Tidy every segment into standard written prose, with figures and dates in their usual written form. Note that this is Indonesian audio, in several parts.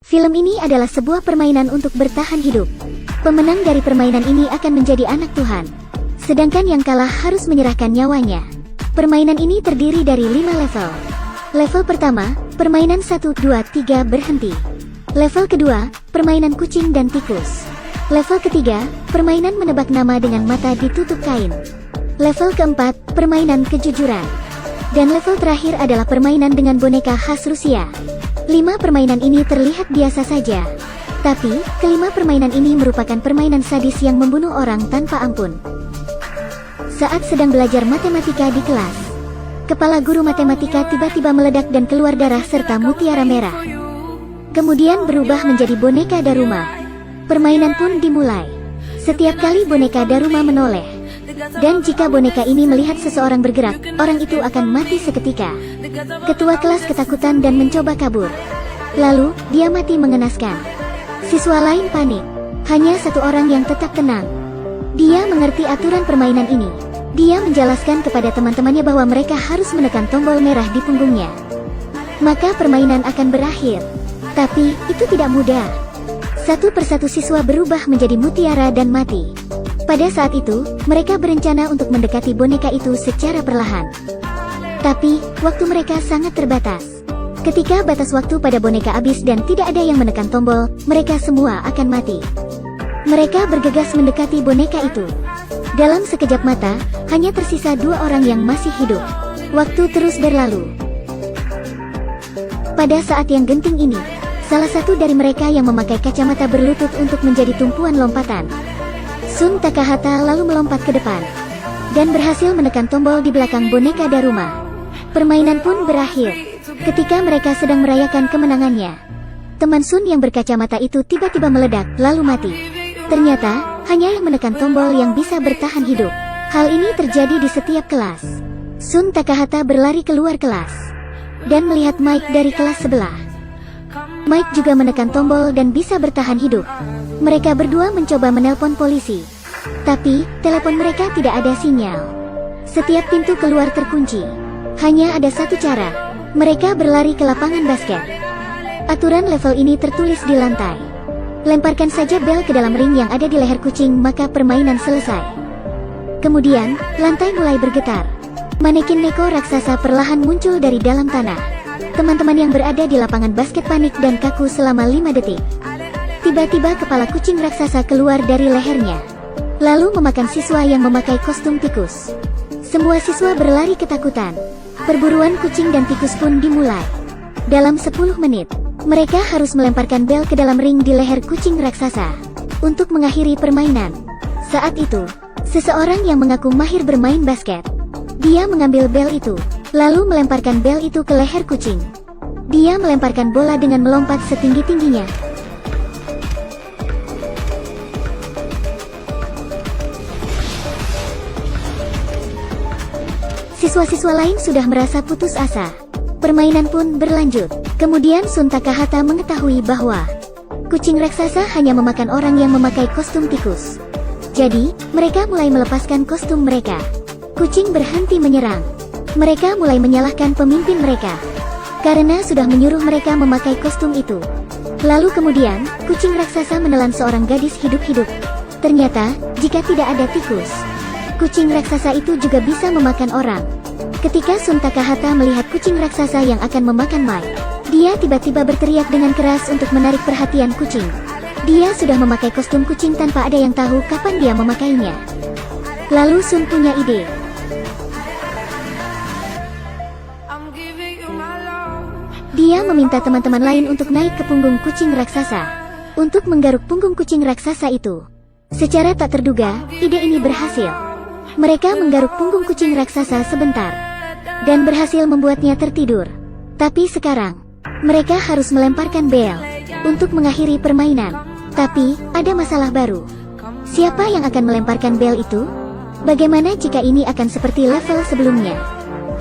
Film ini adalah sebuah permainan untuk bertahan hidup. Pemenang dari permainan ini akan menjadi anak Tuhan. Sedangkan yang kalah harus menyerahkan nyawanya. Permainan ini terdiri dari 5 level. Level pertama, permainan 1, 2, 3 berhenti. Level kedua, permainan kucing dan tikus. Level ketiga, permainan menebak nama dengan mata ditutup kain. Level keempat, permainan kejujuran. Dan level terakhir adalah permainan dengan boneka khas Rusia. 5 permainan ini terlihat biasa saja. Tapi, kelima permainan ini merupakan permainan sadis yang membunuh orang tanpa ampun. Saat sedang belajar matematika di kelas, kepala guru matematika tiba-tiba meledak dan keluar darah serta mutiara merah. Kemudian berubah menjadi boneka Daruma. Permainan pun dimulai. Setiap kali boneka Daruma menoleh, dan jika boneka ini melihat seseorang bergerak, orang itu akan mati seketika. Ketua kelas ketakutan dan mencoba kabur. Lalu, dia mati mengenaskan. Siswa lain panik. Hanya satu orang yang tetap tenang. Dia mengerti aturan permainan ini. Dia menjelaskan kepada teman-temannya bahwa mereka harus menekan tombol merah di punggungnya. Maka permainan akan berakhir. Tapi, itu tidak mudah. Satu persatu siswa berubah menjadi mutiara dan mati. Pada saat itu, mereka berencana untuk mendekati boneka itu secara perlahan. Tapi, waktu mereka sangat terbatas. Ketika batas waktu pada boneka habis dan tidak ada yang menekan tombol, mereka semua akan mati. Mereka bergegas mendekati boneka itu. Dalam sekejap mata, hanya tersisa 2 orang yang masih hidup. Waktu terus berlalu. Pada saat yang genting ini, salah satu dari mereka yang memakai kacamata berlutut untuk menjadi tumpuan lompatan. Sun Takahata lalu melompat ke depan dan berhasil menekan tombol di belakang boneka Daruma. Permainan pun berakhir. Ketika mereka sedang merayakan kemenangannya, teman Sun yang berkacamata itu tiba-tiba meledak lalu mati. Ternyata, hanya yang menekan tombol yang bisa bertahan hidup. Hal ini terjadi di setiap kelas. Sun Takahata berlari keluar kelas dan melihat Mike dari kelas sebelah. Mike juga menekan tombol dan bisa bertahan hidup. Mereka berdua mencoba menelpon polisi. Tapi, telepon mereka tidak ada sinyal. Setiap pintu keluar terkunci. Hanya ada satu cara. Mereka berlari ke lapangan basket. Aturan level ini tertulis di lantai. Lemparkan saja bel ke dalam ring yang ada di leher kucing maka permainan selesai. Kemudian, lantai mulai bergetar. Manekin Neko raksasa perlahan muncul dari dalam tanah. Teman-teman yang berada di lapangan basket panik dan kaku selama 5 detik. Tiba-tiba kepala kucing raksasa keluar dari lehernya, lalu memakan siswa yang memakai kostum tikus. Semua siswa berlari ketakutan. Perburuan kucing dan tikus pun dimulai. Dalam 10 menit, mereka harus melemparkan bel ke dalam ring di leher kucing raksasa untuk mengakhiri permainan. Saat itu, seseorang yang mengaku mahir bermain basket. Dia mengambil bel itu, lalu melemparkan bel itu ke leher kucing. Dia melemparkan bola dengan melompat setinggi-tingginya. Siswa-siswa lain sudah merasa putus asa. Permainan pun berlanjut. Kemudian Sun Takahata mengetahui bahwa kucing raksasa hanya memakan orang yang memakai kostum tikus. Jadi, mereka mulai melepaskan kostum mereka. Kucing berhenti menyerang. Mereka mulai menyalahkan pemimpin mereka karena sudah menyuruh mereka memakai kostum itu. Lalu kemudian, kucing raksasa menelan seorang gadis hidup-hidup. Ternyata, jika tidak ada tikus, kucing raksasa itu juga bisa memakan orang. Ketika Sun Takahata melihat kucing raksasa yang akan memakan Mike, dia tiba-tiba berteriak dengan keras untuk menarik perhatian kucing. Dia sudah memakai kostum kucing tanpa ada yang tahu kapan dia memakainya. Lalu Sun punya ide. Dia meminta teman-teman lain untuk naik ke punggung kucing raksasa untuk menggaruk punggung kucing raksasa itu. Secara tak terduga, ide ini berhasil. Mereka menggaruk punggung kucing raksasa sebentar dan berhasil membuatnya tertidur. Tapi sekarang, mereka harus melemparkan bel untuk mengakhiri permainan. Tapi, ada masalah baru. Siapa yang akan melemparkan bel itu? Bagaimana jika ini akan seperti level sebelumnya?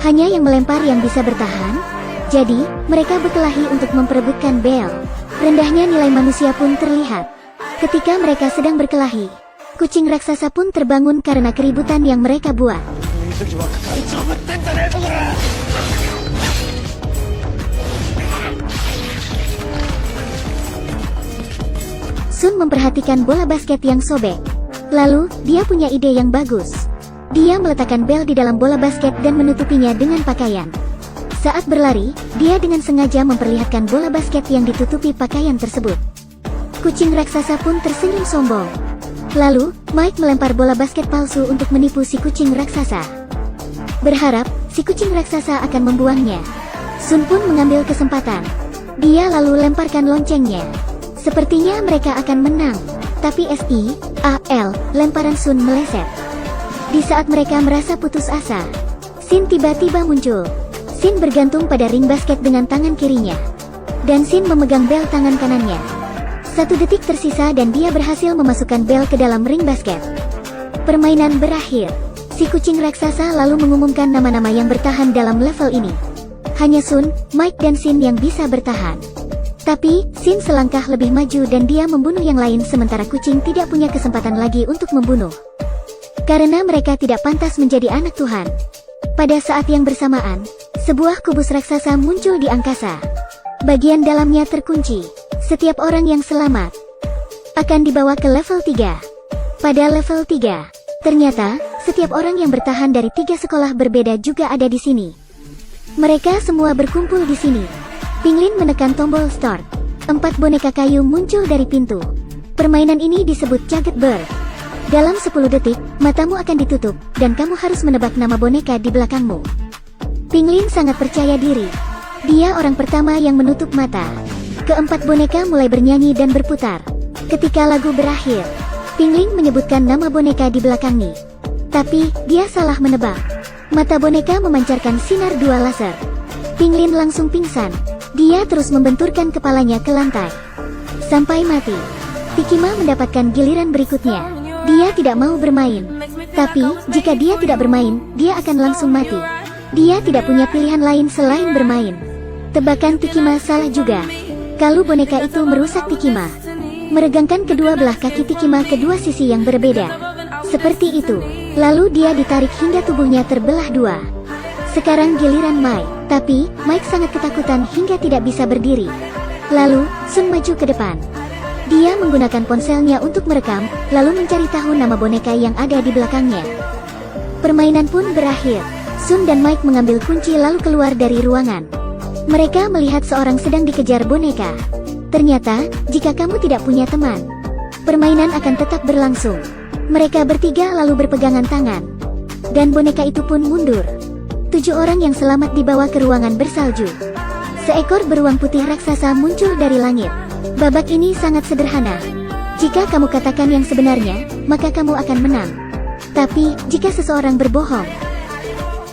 Hanya yang melempar yang bisa bertahan? Jadi, mereka berkelahi untuk memperebutkan bel. Rendahnya nilai manusia pun terlihat. Ketika mereka sedang berkelahi, kucing raksasa pun terbangun karena keributan yang mereka buat. Sun memperhatikan bola basket yang sobek. Lalu, dia punya ide yang bagus. Dia meletakkan bel di dalam bola basket dan menutupinya dengan pakaian. Saat berlari, dia dengan sengaja memperlihatkan bola basket yang ditutupi pakaian tersebut. Kucing raksasa pun tersenyum sombong. Lalu, Mike melempar bola basket palsu untuk menipu si kucing raksasa. Berharap, si kucing raksasa akan membuangnya. Sun pun mengambil kesempatan. Dia lalu lemparkan loncengnya. Sepertinya mereka akan menang. Tapi SIAL, lemparan Sun meleset. Di saat mereka merasa putus asa, Sin tiba-tiba muncul. Sin bergantung pada ring basket dengan tangan kirinya. Dan Sin memegang bel tangan kanannya. 1 detik tersisa dan dia berhasil memasukkan bel ke dalam ring basket. Permainan berakhir. Si kucing raksasa lalu mengumumkan nama-nama yang bertahan dalam level ini. Hanya Sun, Mike dan Sin yang bisa bertahan. Tapi, Sin selangkah lebih maju dan dia membunuh yang lain sementara kucing tidak punya kesempatan lagi untuk membunuh. Karena mereka tidak pantas menjadi anak Tuhan. Pada saat yang bersamaan, sebuah kubus raksasa muncul di angkasa. Bagian dalamnya terkunci. Setiap orang yang selamat akan dibawa ke level 3. Pada level 3, ternyata, setiap orang yang bertahan dari 3 sekolah berbeda juga ada di sini. Mereka semua berkumpul di sini. Pinglin menekan tombol start. 4 boneka kayu muncul dari pintu. Permainan ini disebut Jagged Bird. Dalam 10 detik, matamu akan ditutup, dan kamu harus menebak nama boneka di belakangmu. Pinglin sangat percaya diri. Dia orang pertama yang menutup mata. Keempat boneka mulai bernyanyi dan berputar. Ketika lagu berakhir, Pinglin menyebutkan nama boneka di belakangnya. Tapi, dia salah menebak. Mata boneka memancarkan sinar 2 laser. Pinglin langsung pingsan. Dia terus membenturkan kepalanya ke lantai sampai mati. Tikima mendapatkan giliran berikutnya. Dia tidak mau bermain. Tapi, jika dia tidak bermain, dia akan langsung mati. Dia tidak punya pilihan lain selain bermain. Tebakan Tikima salah juga. Kalau boneka itu merusak Tikima, meregangkan kedua belah kaki Tikima ke 2 sisi yang berbeda. Seperti itu. Lalu dia ditarik hingga tubuhnya terbelah 2. Sekarang giliran Mike. Tapi, Mike sangat ketakutan hingga tidak bisa berdiri. Lalu, Sun maju ke depan. Dia menggunakan ponselnya untuk merekam, lalu mencari tahu nama boneka yang ada di belakangnya. Permainan pun berakhir. Sun dan Mike mengambil kunci lalu keluar dari ruangan. Mereka melihat seorang sedang dikejar boneka. Ternyata, jika kamu tidak punya teman, permainan akan tetap berlangsung. Mereka bertiga lalu berpegangan tangan. Dan boneka itu pun mundur. 7 orang yang selamat dibawa ke ruangan bersalju. Seekor beruang putih raksasa muncul dari langit. Babak ini sangat sederhana. Jika kamu katakan yang sebenarnya, maka kamu akan menang. Tapi, jika seseorang berbohong,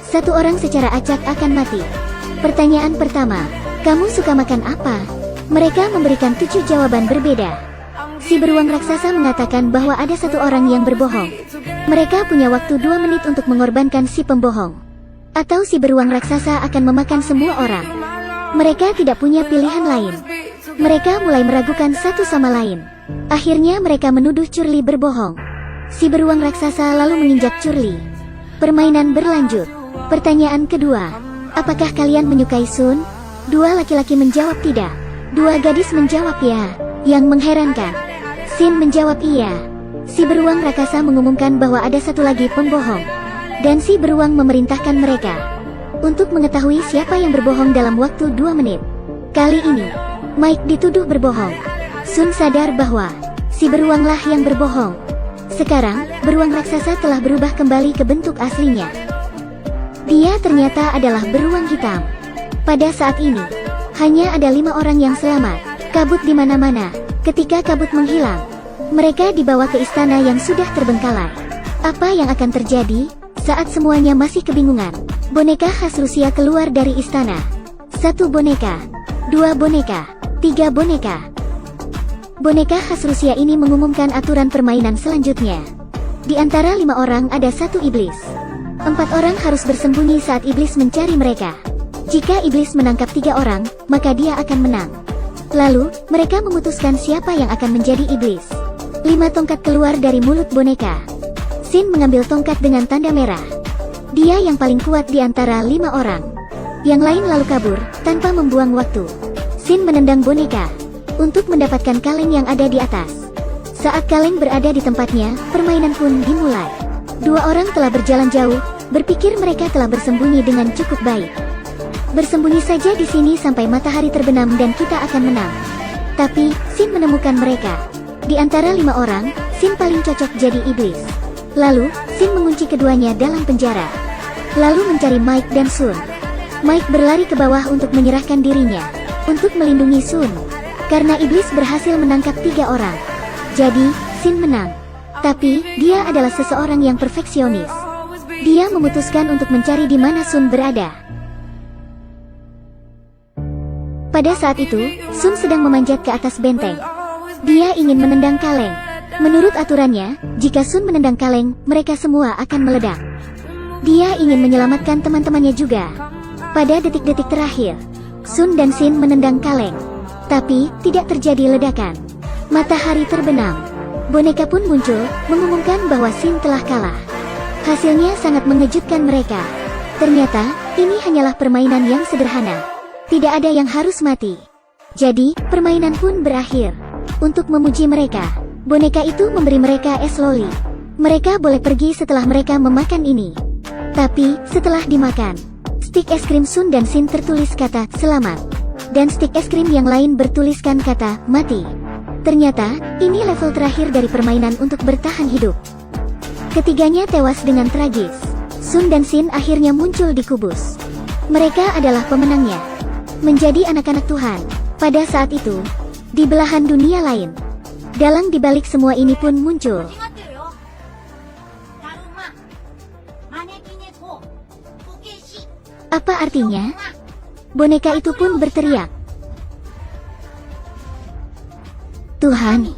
1 orang secara acak akan mati. Pertanyaan pertama, kamu suka makan apa? Mereka memberikan 7 jawaban berbeda. Si beruang raksasa mengatakan bahwa ada 1 orang yang berbohong. Mereka punya waktu 2 menit untuk mengorbankan si pembohong. Atau si beruang raksasa akan memakan semua orang. Mereka tidak punya pilihan lain. Mereka mulai meragukan satu sama lain. Akhirnya mereka menuduh Curly berbohong. Si beruang raksasa lalu menginjak Curly. Permainan berlanjut. Pertanyaan kedua, apakah kalian menyukai Sun? 2 laki-laki menjawab tidak. 2 gadis menjawab ya. Yang mengherankan, Sin menjawab iya. Si beruang raksasa mengumumkan bahwa ada 1 lagi pembohong. Dan si beruang memerintahkan mereka untuk mengetahui siapa yang berbohong dalam waktu 2 menit. Kali ini, Mike dituduh berbohong. Sun sadar bahwa si beruanglah yang berbohong. Sekarang, beruang raksasa telah berubah kembali ke bentuk aslinya. Dia ternyata adalah beruang hitam. Pada saat ini, hanya ada 5 orang yang selamat. Kabut di mana-mana. Ketika kabut menghilang, mereka dibawa ke istana yang sudah terbengkalai. Apa yang akan terjadi saat semuanya masih kebingungan? Boneka khas Rusia keluar dari istana. 1 boneka, 2 boneka, 3 boneka. Boneka khas Rusia ini mengumumkan aturan permainan selanjutnya. Di antara 5 orang ada 1 iblis. 4 orang harus bersembunyi saat iblis mencari mereka. Jika iblis menangkap 3 orang, maka dia akan menang. Lalu, mereka memutuskan siapa yang akan menjadi iblis. 5 tongkat keluar dari mulut boneka. Sin mengambil tongkat dengan tanda merah. Dia yang paling kuat di antara 5 orang. Yang lain lalu kabur, tanpa membuang waktu. Sin menendang boneka untuk mendapatkan kaleng yang ada di atas. Saat kaleng berada di tempatnya, permainan pun dimulai. Dua orang telah berjalan jauh, berpikir mereka telah bersembunyi dengan cukup baik. Bersembunyi saja di sini sampai matahari terbenam dan kita akan menang. Tapi, Shin menemukan mereka. Di antara 5 orang, Shin paling cocok jadi iblis. Lalu, Shin mengunci keduanya dalam penjara. Lalu mencari Mike dan Sun. Mike berlari ke bawah untuk menyerahkan dirinya untuk melindungi Sun. Karena iblis berhasil menangkap 3 orang. Jadi, Shin menang. Tapi, dia adalah seseorang yang perfeksionis. Dia memutuskan untuk mencari di mana Sun berada. Pada saat itu, Sun sedang memanjat ke atas benteng. Dia ingin menendang kaleng. Menurut aturannya, jika Sun menendang kaleng, mereka semua akan meledak. Dia ingin menyelamatkan teman-temannya juga. Pada detik-detik terakhir, Sun dan Shin menendang kaleng. Tapi, tidak terjadi ledakan. Matahari terbenam. Boneka pun muncul, mengumumkan bahwa Shin telah kalah. Hasilnya sangat mengejutkan mereka. Ternyata, ini hanyalah permainan yang sederhana. Tidak ada yang harus mati. Jadi, permainan pun berakhir. Untuk memuji mereka, boneka itu memberi mereka es loli. Mereka boleh pergi setelah mereka memakan ini. Tapi, setelah dimakan, stik es krim Sun dan Shin tertulis kata, selamat. Dan stik es krim yang lain bertuliskan kata, mati. Ternyata, ini level terakhir dari permainan untuk bertahan hidup. Ketiganya tewas dengan tragis. Sun dan Shin akhirnya muncul di kubus. Mereka adalah pemenangnya. Menjadi anak-anak Tuhan. Pada saat itu, di belahan dunia lain, dalang dibalik semua ini pun muncul. Apa artinya? Boneka itu pun berteriak, Tuhan,